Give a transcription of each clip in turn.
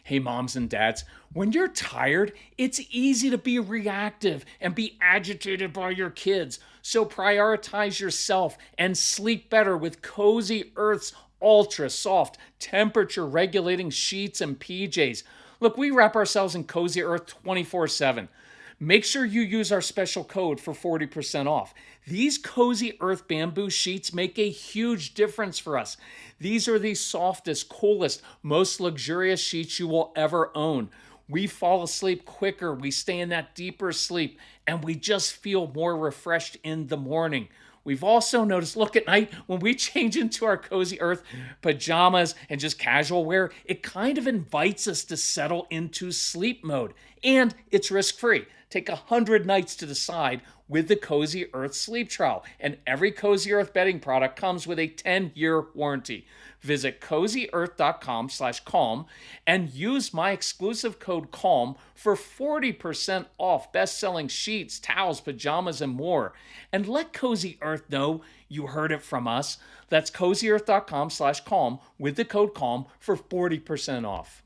Hey, moms and dads, when you're tired, it's easy to be reactive and be agitated by your kids. So prioritize yourself and sleep better with Cozy Earth's ultra soft, temperature regulating sheets and PJs. Look, we wrap ourselves in Cozy Earth 24/7. Make sure you use our special code for 40% off. These Cozy Earth bamboo sheets make a huge difference for us. These are the softest, coolest, most luxurious sheets you will ever own. We fall asleep quicker, we stay in that deeper sleep, and we just feel more refreshed in the morning. We've also noticed, look, at night, when we change into our Cozy Earth pajamas and just casual wear, it kind of invites us to settle into sleep mode. And it's risk-free. Take 100 nights to decide with the Cozy Earth sleep trial. And every Cozy Earth bedding product comes with a 10-year warranty. Visit cozyearth.com/calm and use my exclusive code CALM for 40% off best-selling sheets, towels, pajamas, and more. And let Cozy Earth know you heard it from us. That's cozyearth.com/calm with the code CALM for 40% off.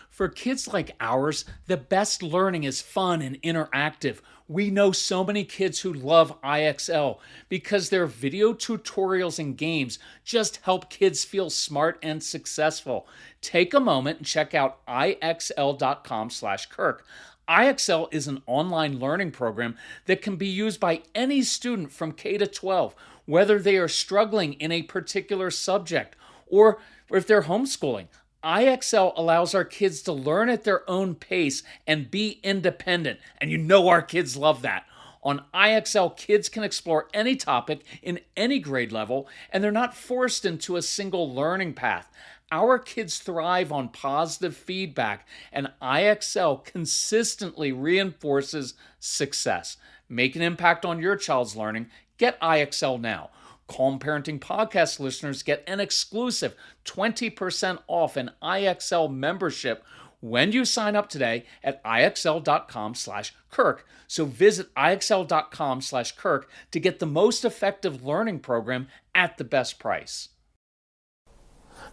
For kids like ours, the best learning is fun and interactive. We know so many kids who love IXL because their video tutorials and games just help kids feel smart and successful. Take a moment and check out IXL.com/Kirk. IXL is an online learning program that can be used by any student from K to 12, whether they are struggling in a particular subject or if they're homeschooling. IXL allows our kids to learn at their own pace and be independent. And you know our kids love that. On IXL, kids can explore any topic in any grade level, and they're not forced into a single learning path. Our kids thrive on positive feedback, and IXL consistently reinforces success. Make an impact on your child's learning. Get IXL now. Calm Parenting Podcast listeners get an exclusive 20% off an IXL membership when you sign up today at IXL.com/Kirk. So visit IXL.com/Kirk to get the most effective learning program at the best price.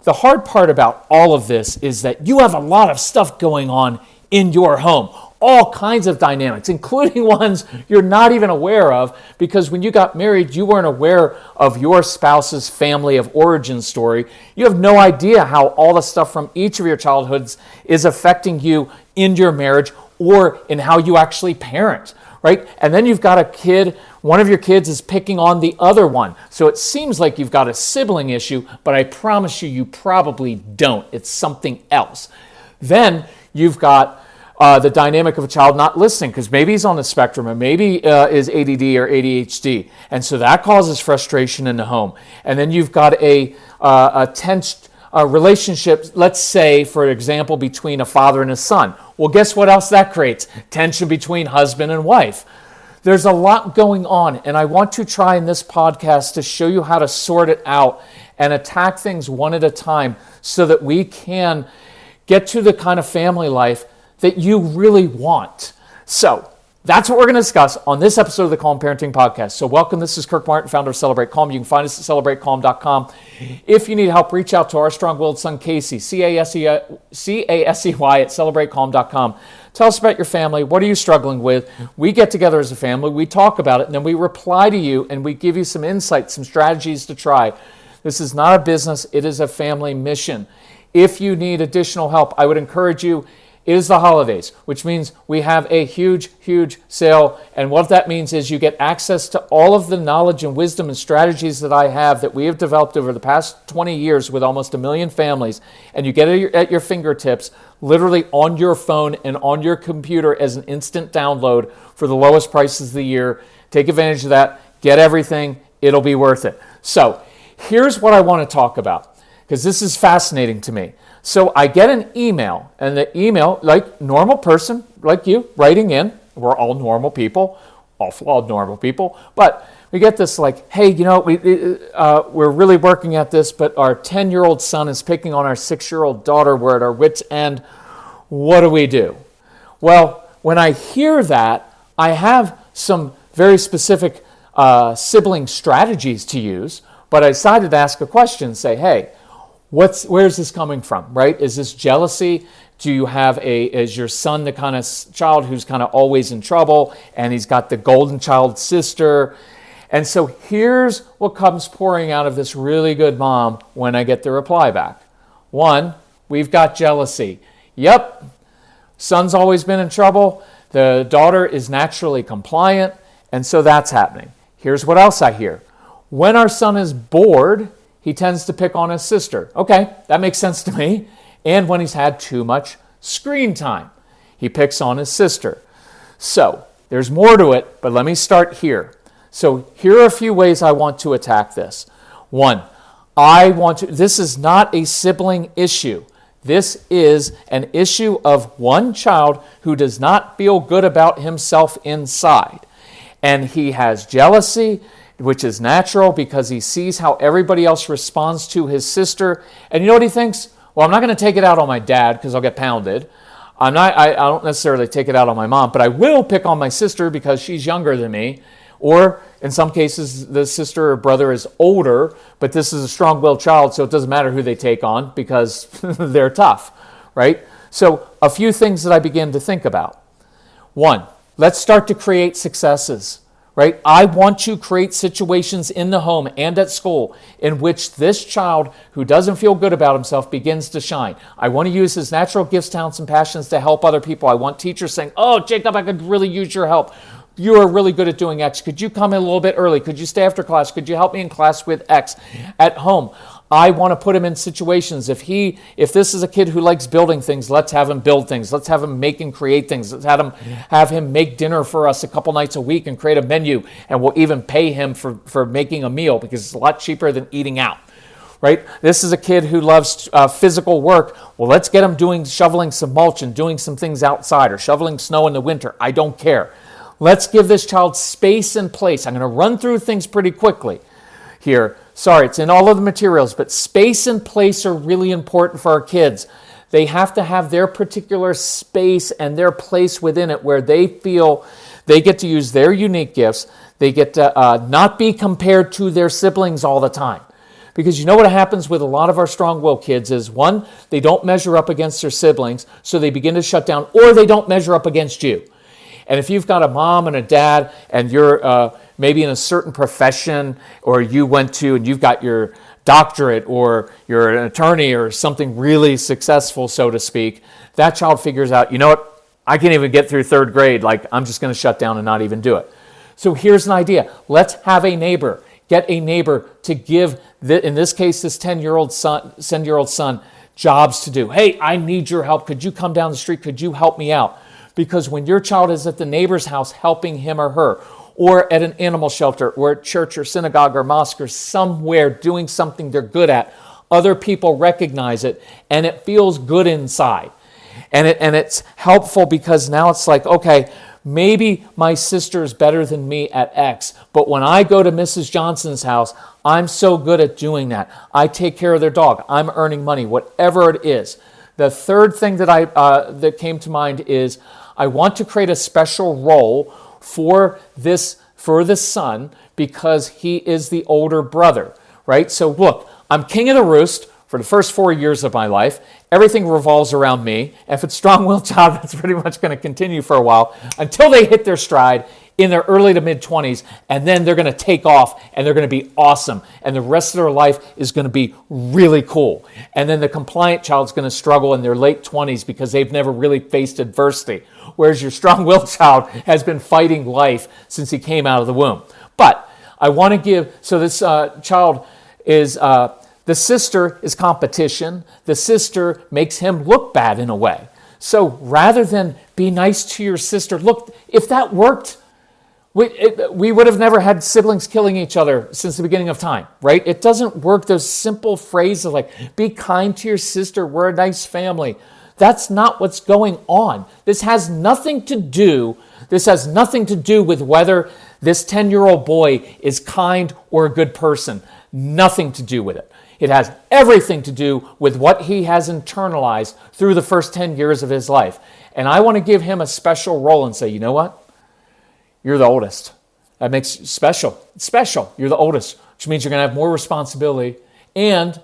The hard part about all of this is that you have a lot of stuff going on in your home. All kinds of dynamics, including ones you're not even aware of, because when you got married, you weren't aware of your spouse's family of origin story. You have no idea how all the stuff from each of your childhoods is affecting you in your marriage or in how you actually parent, right? And then you've got a kid, one of your kids is picking on the other one. So it seems like you've got a sibling issue, but I promise you, you probably don't. It's something else. Then you've got the dynamic of a child not listening because maybe he's on the spectrum or maybe is ADD or ADHD. And so that causes frustration in the home. And then you've got a tense relationship, let's say, for example, between a father and a son. Well, guess what else that creates? Tension between husband and wife. There's a lot going on, and I want to try in this podcast to show you how to sort it out and attack things one at a time so that we can get to the kind of family life that you really want. So that's what we're going to discuss on this episode of the Calm Parenting Podcast. So welcome. This is Kirk Martin, founder of Celebrate Calm. You can find us at celebratecalm.com. If you need help, reach out to our strong-willed son, Casey, C-A-S-E-Y at celebratecalm.com. Tell us about your family. What are you struggling with? We get together as a family. We talk about it, and then we reply to you, and we give you some insights, some strategies to try. This is not a business. It is a family mission. If you need additional help, I would encourage you. It is the holidays, which means we have a huge, huge sale. And what that means is you get access to all of the knowledge and wisdom and strategies that I have that we have developed over the past 20 years with almost 1 million families. And you get it at your fingertips, literally on your phone and on your computer as an instant download for the lowest prices of the year. Take advantage of that. Get everything. It'll be worth it. So here's what I want to talk about, because this is fascinating to me. So I get an email, and the email, like normal person, like you, writing in. We're all normal people, all flawed normal people. But we get this like, hey, you know, we're really working at this, but our 10-year-old son is picking on our 6-year-old daughter. We're at our wits' end. What do we do? Well, when I hear that, I have some very specific sibling strategies to use, but I decided to ask a question and say, hey, Where's this coming from, right? Is this jealousy? Do you have is your son the kind of child who's kind of always in trouble, and he's got the golden child sister? And so here's what comes pouring out of this really good mom when I get the reply back. One, we've got jealousy. Yep, son's always been in trouble. The daughter is naturally compliant, and so that's happening. Here's what else I hear. When our son is bored, he tends to pick on his sister. Okay, that makes sense to me. And when he's had too much screen time, he picks on his sister. So there's more to it, but let me start here. So here are a few ways I want to attack this. One, this is not a sibling issue. This is an issue of one child who does not feel good about himself inside. And he has jealousy, which is natural because he sees how everybody else responds to his sister. And you know what he thinks? Well, I'm not going to take it out on my dad because I'll get pounded. I don't necessarily take it out on my mom, but I will pick on my sister because she's younger than me. Or in some cases, the sister or brother is older, but this is a strong-willed child, so it doesn't matter who they take on because they're tough, right? So a few things that I begin to think about. One, let's start to create successes, right? I want to create situations in the home and at school in which this child who doesn't feel good about himself begins to shine. I want to use his natural gifts, talents, and passions to help other people. I want teachers saying, oh, Jacob, I could really use your help. You are really good at doing X. Could you come in a little bit early? Could you stay after class? Could you help me in class with X? At home, I want to put him in situations. If this is a kid who likes building things, let's have him build things. Let's have him make and create things. Let's have him make dinner for us a couple nights a week and create a menu. And we'll even pay him for making a meal because it's a lot cheaper than eating out. Right? This is a kid who loves physical work. Well, let's get him shoveling some mulch and doing some things outside or shoveling snow in the winter. I don't care. Let's give this child space and place. I'm going to run through things pretty quickly here. Sorry, it's in all of the materials, but space and place are really important for our kids. They have to have their particular space and their place within it where they feel they get to use their unique gifts. They get to not be compared to their siblings all the time. Because you know what happens with a lot of our strong-willed kids is, one, they don't measure up against their siblings, so they begin to shut down, or they don't measure up against you. And if you've got a mom and a dad and you're maybe in a certain profession or you went to and you've got your doctorate or you're an attorney or something really successful, so to speak, that child figures out, you know what, I can't even get through third grade. Like, I'm just going to shut down and not even do it. So here's an idea. Let's have a neighbor. Get a neighbor to give, in this case, this 10-year-old son jobs to do. Hey, I need your help. Could you come down the street? Could you help me out? Because when your child is at the neighbor's house helping him or her, or at an animal shelter, or at church or synagogue or mosque or somewhere doing something they're good at, other people recognize it and it feels good inside. And it's helpful because now it's like, okay, maybe my sister is better than me at X, but when I go to Mrs. Johnson's house, I'm so good at doing that. I take care of their dog. I'm earning money, whatever it is. The third thing that came to mind is I want to create a special role for the son because he is the older brother, right? So look, I'm king of the roost for the first 4 years of my life. Everything revolves around me. If it's strong-willed child, that's pretty much going to continue for a while until they hit their stride in their early to mid-20s, and then they're going to take off, and they're going to be awesome, and the rest of their life is going to be really cool. And then the compliant child's going to struggle in their late 20s because they've never really faced adversity, whereas your strong-willed child has been fighting life since he came out of the womb. But I want to give, so this child is, the sister is competition. The sister makes him look bad in a way. So rather than be nice to your sister, look, if that worked, we would have never had siblings killing each other since the beginning of time, right? It doesn't work. Those simple phrases like, be kind to your sister, we're a nice family. That's not what's going on. This has nothing to do with whether this 10-year-old boy is kind or a good person. Nothing to do with it. It has everything to do with what he has internalized through the first 10 years of his life. And I want to give him a special role and say, you know what? You're the oldest. That makes you special. It's special. You're the oldest, which means you're going to have more responsibility. And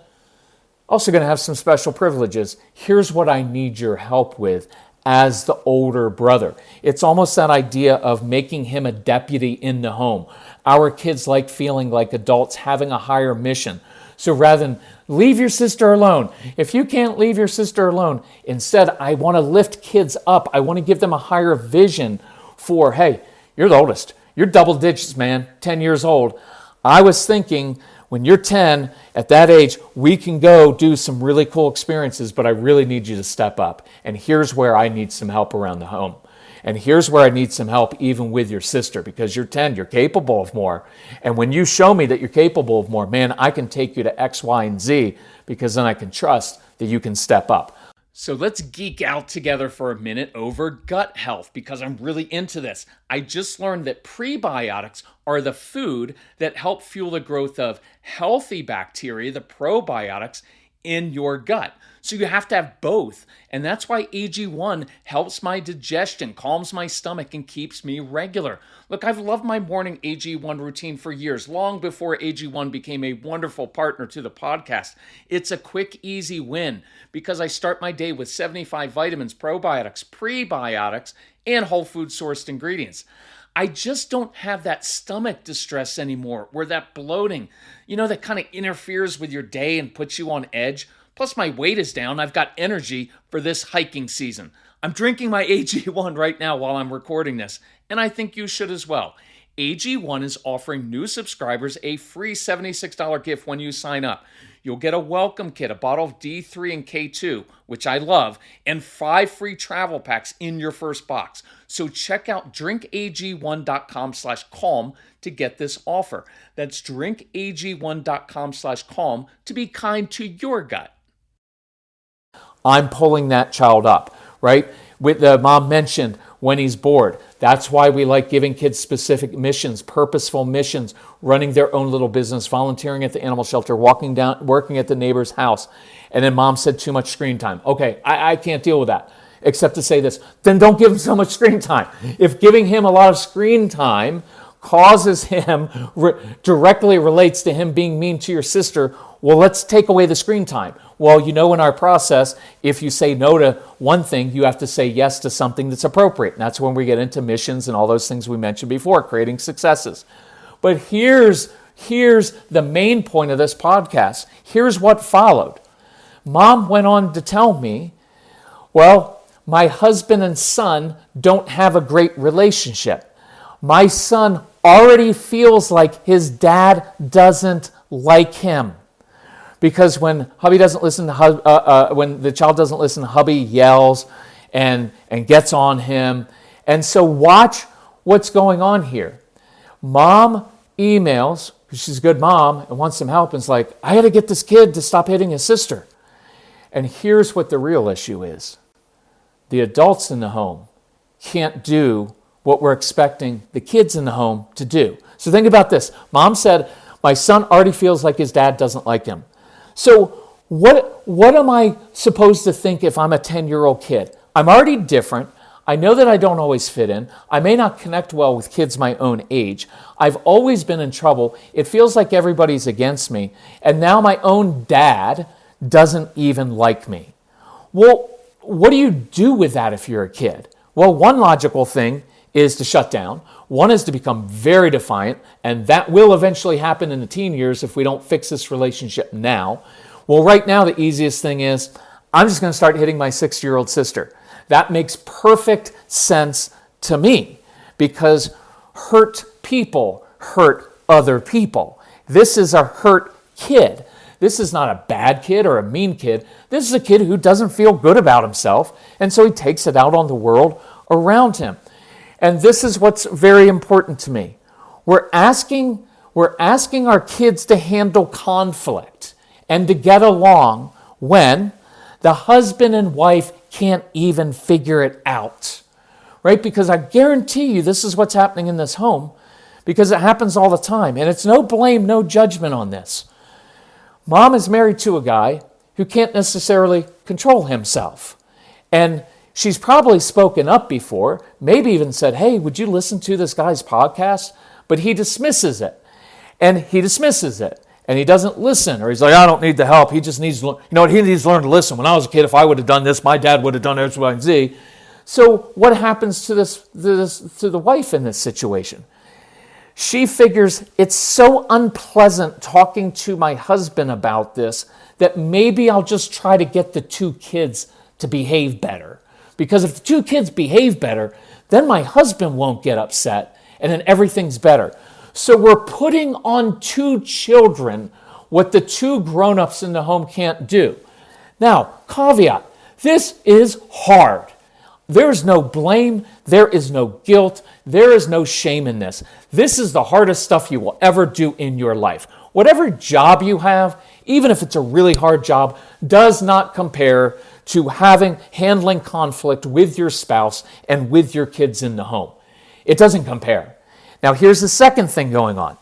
Also going to have some special privileges. Here's what I need your help with as the older brother. It's almost that idea of making him a deputy in the home. Our kids like feeling like adults having a higher mission. So rather than leave your sister alone, if you can't leave your sister alone, instead I want to lift kids up. I want to give them a higher vision for, hey, you're the oldest. You're double digits, man, 10 years old. I was thinking when you're 10, at that age, we can go do some really cool experiences, but I really need you to step up. And here's where I need some help around the home. And here's where I need some help even with your sister, because you're 10, you're capable of more. And when you show me that you're capable of more, man, I can take you to X, Y, and Z, because then I can trust that you can step up. So let's geek out together for a minute over gut health, because I'm really into this. I just learned that prebiotics are the food that help fuel the growth of healthy bacteria, the probiotics, in your gut. So you have to have both. And that's why AG1 helps my digestion, calms my stomach, and keeps me regular. Look, I've loved my morning AG1 routine for years, long before AG1 became a wonderful partner to the podcast. It's a quick, easy win because I start my day with 75 vitamins, probiotics, prebiotics, and whole food sourced ingredients. I just don't have that stomach distress anymore, where that bloating, that kind of interferes with your day and puts you on edge. Plus my weight is down. I've got energy for this hiking season. I'm drinking my AG1 right now while I'm recording this, and I think you should as well. AG1 is offering new subscribers a free $76 gift when you sign up. You'll get a welcome kit, a bottle of D3 and K2, which I love, and 5 free travel packs in your first box. So check out drinkag1.com/calm to get this offer. That's drinkag1.com/calm to be kind to your gut. I'm pulling that child up, right? With the mom mentioned when he's bored. That's why we like giving kids specific missions, purposeful missions, running their own little business, volunteering at the animal shelter, working at the neighbor's house. And then mom said too much screen time. Okay, I can't deal with that, except to say this. Then don't give him so much screen time. If giving him a lot of screen time causes him, directly relates to him being mean to your sister, well, let's take away the screen time. Well, in our process, if you say no to one thing, you have to say yes to something that's appropriate. And that's when we get into missions and all those things we mentioned before, creating successes. But here's the main point of this podcast. Here's what followed. Mom went on to tell me, well, my husband and son don't have a great relationship. My son already feels like his dad doesn't like him. Because when hubby doesn't listen to when the child doesn't listen, hubby yells and gets on him. And so watch what's going on here. Mom emails, because she's a good mom and wants some help, and is like, I got to get this kid to stop hitting his sister. And here's what the real issue is. The adults in the home can't do what we're expecting the kids in the home to do. So think about this. Mom said, my son already feels like his dad doesn't like him. So what am I supposed to think if I'm a 10-year-old kid? I'm already different. I know that I don't always fit in. I may not connect well with kids my own age. I've always been in trouble. It feels like everybody's against me. And now my own dad doesn't even like me. Well, what do you do with that if you're a kid? Well, one logical thing is to shut down. One is to become very defiant, and that will eventually happen in the teen years if we don't fix this relationship now. Well, right now, the easiest thing is, I'm just going to start hitting my 6-year-old sister. That makes perfect sense to me, because hurt people hurt other people. This is a hurt kid. This is not a bad kid or a mean kid. This is a kid who doesn't feel good about himself, and so he takes it out on the world around him. And this is what's very important to me. We're asking our kids to handle conflict and to get along when the husband and wife can't even figure it out, right? Because I guarantee you this is what's happening in this home, because it happens all the time. And it's no blame, no judgment on this. Mom is married to a guy who can't necessarily control himself. And she's probably spoken up before, maybe even said, hey, would you listen to this guy's podcast? But he dismisses it. And he dismisses it. and he doesn't listen, or he's like, I don't need the help. He just needs to, he needs to learn to listen. When I was a kid, if I would have done this, my dad would have done X, Y, and Z. So what happens to the wife in this situation? She figures it's so unpleasant talking to my husband about this that maybe I'll just try to get the two kids to behave better. Because if the two kids behave better, then my husband won't get upset, and then everything's better. So we're putting on two children what the two grown-ups in the home can't do. Now, caveat, this is hard. There is no blame, there is no guilt, there is no shame in this. This is the hardest stuff you will ever do in your life. Whatever job you have, even if it's a really hard job, does not compare to handling conflict with your spouse and with your kids in the home. It doesn't compare. Now, here's the second thing going on.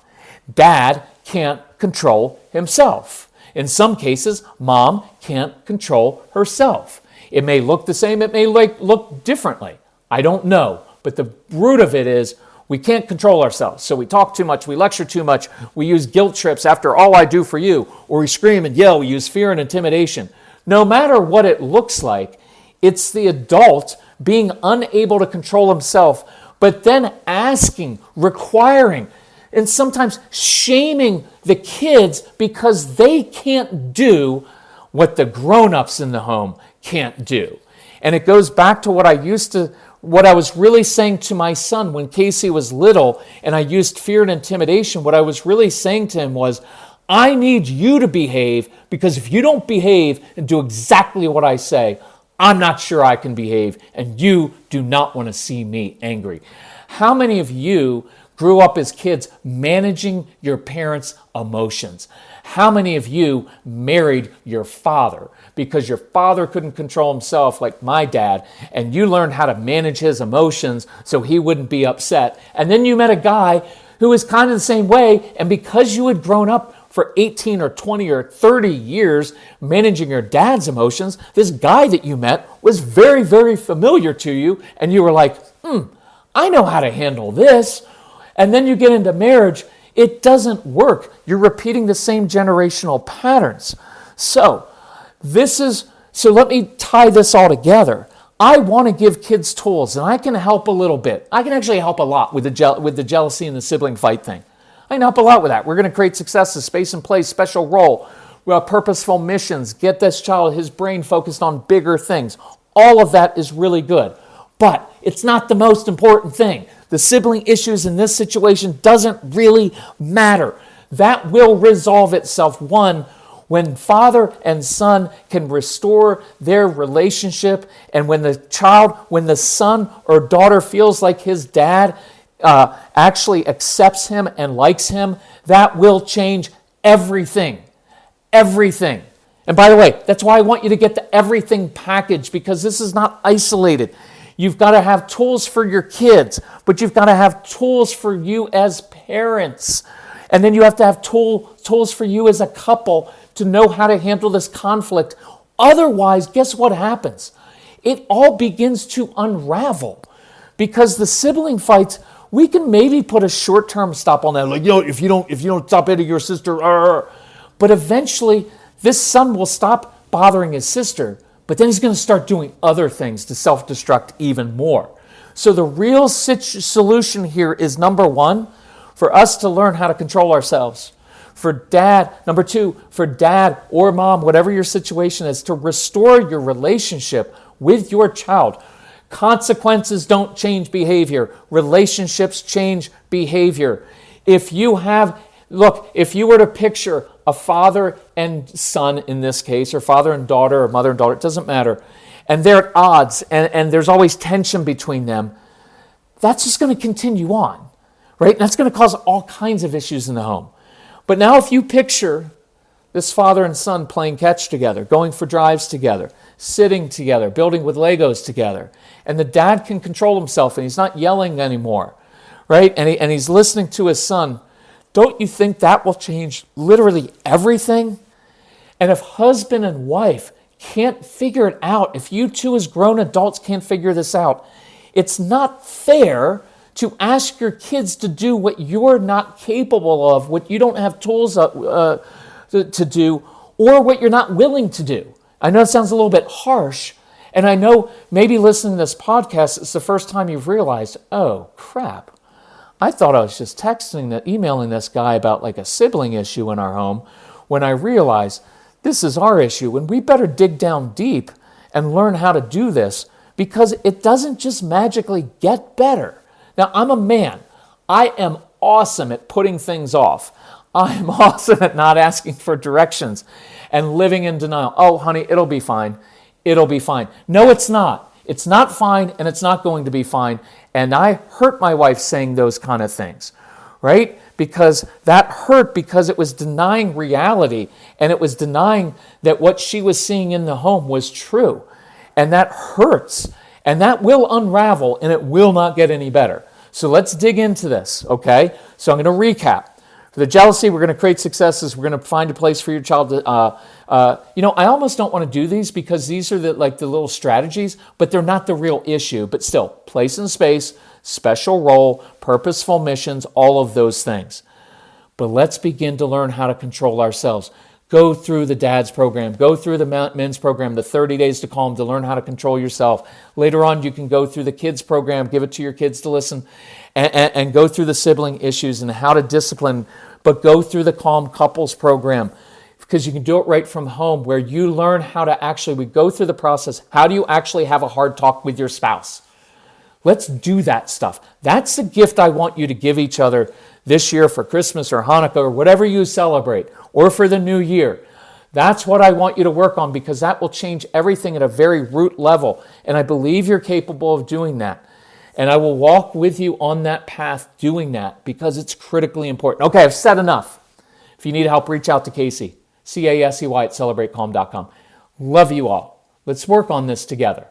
Dad can't control himself. In some cases, mom can't control herself. It may look the same, it may look differently. I don't know. But the root of it is we can't control ourselves. So we talk too much, we lecture too much, we use guilt trips after all I do for you, or we scream and yell, we use fear and intimidation. No matter what it looks like, it's the adult being unable to control himself, but then asking, requiring, and sometimes shaming the kids because they can't do what the grown-ups in the home can't do. And it goes back to what I was really saying to my son when Casey was little and I used fear and intimidation. What I was really saying to him was, I need you to behave, because if you don't behave and do exactly what I say, I'm not sure I can behave, and you do not want to see me angry. How many of you grew up as kids managing your parents' emotions? How many of you married your father because your father couldn't control himself like my dad, and you learned how to manage his emotions so he wouldn't be upset? And then you met a guy who was kind of the same way, and because you had grown up for 18 or 20 or 30 years managing your dad's emotions, this guy that you met was very, very familiar to you, and you were like, I know how to handle this. And then you get into marriage, it doesn't work. You're repeating the same generational patterns. So let me tie this all together. I want to give kids tools, and I can help a little bit. I can actually help a lot with the jealousy and the sibling fight thing. I can help a lot with that. We're going to create successes, space and place, special role, purposeful missions, get this child, his brain focused on bigger things. All of that is really good. But it's not the most important thing. The sibling issues in this situation doesn't really matter. That will resolve itself, one, when father and son can restore their relationship, and when the son or daughter feels like his dad actually accepts him and likes him, that will change everything. Everything. And by the way, that's why I want you to get the everything package, because this is not isolated. You've got to have tools for your kids, but you've got to have tools for you as parents. And then you have to have tools for you as a couple to know how to handle this conflict. Otherwise, guess what happens? It all begins to unravel, because the sibling fights, we can maybe put a short-term stop on that, like, if you don't stop hitting your sister, but eventually this son will stop bothering his sister, but then he's going to start doing other things to self-destruct even more. So the real solution here is, number one, for us to learn how to control ourselves. Number two, for dad or mom, whatever your situation is, to restore your relationship with your child. Consequences don't change behavior. Relationships change behavior. If you were to picture a father and son in this case, or father and daughter, or mother and daughter, it doesn't matter, and they're at odds, and there's always tension between them, that's just going to continue on, right? And that's going to cause all kinds of issues in the home. But now if you picture this father and son playing catch together, going for drives together, sitting together, building with Legos together, and the dad can control himself and he's not yelling anymore, right? And he's listening to his son. Don't you think that will change literally everything? And if husband and wife can't figure it out, if you two as grown adults can't figure this out, it's not fair to ask your kids to do what you're not capable of, what you don't have tools to do, or what you're not willing to do. I know it sounds a little bit harsh, and I know maybe listening to this podcast, it's the first time you've realized, oh, crap. I thought I was just emailing this guy about like a sibling issue in our home, when I realized this is our issue, and we better dig down deep and learn how to do this, because it doesn't just magically get better. Now, I'm a man. I am awesome at putting things off. I am awesome at not asking for directions and living in denial. Oh, honey, it'll be fine. It'll be fine. No, it's not. It's not fine, and it's not going to be fine. And I hurt my wife saying those kind of things, right? Because that hurt, because it was denying reality, and it was denying that what she was seeing in the home was true. And that hurts, and that will unravel, and it will not get any better. So let's dig into this, okay? So I'm going to recap. For the jealousy, we're going to create successes. We're going to find a place for your child to, I almost don't want to do these, because these are the little strategies, but they're not the real issue. But still, place and space, special role, purposeful missions, all of those things. But let's begin to learn how to control ourselves. Go through the dad's program. Go through the men's program, the 30 days to calm, to learn how to control yourself. Later on, you can go through the kids program, give it to your kids to listen, and go through the sibling issues and how to discipline, but go through the Calm Couples program, because you can do it right from home, where you learn how to we go through the process. How do you actually have a hard talk with your spouse? Let's do that stuff. That's the gift I want you to give each other this year for Christmas or Hanukkah or whatever you celebrate, or for the new year. That's what I want you to work on, because that will change everything at a very root level. And I believe you're capable of doing that. And I will walk with you on that path doing that, because it's critically important. Okay, I've said enough. If you need help, reach out to Casey, Casey at celebratecalm.com. Love you all. Let's work on this together.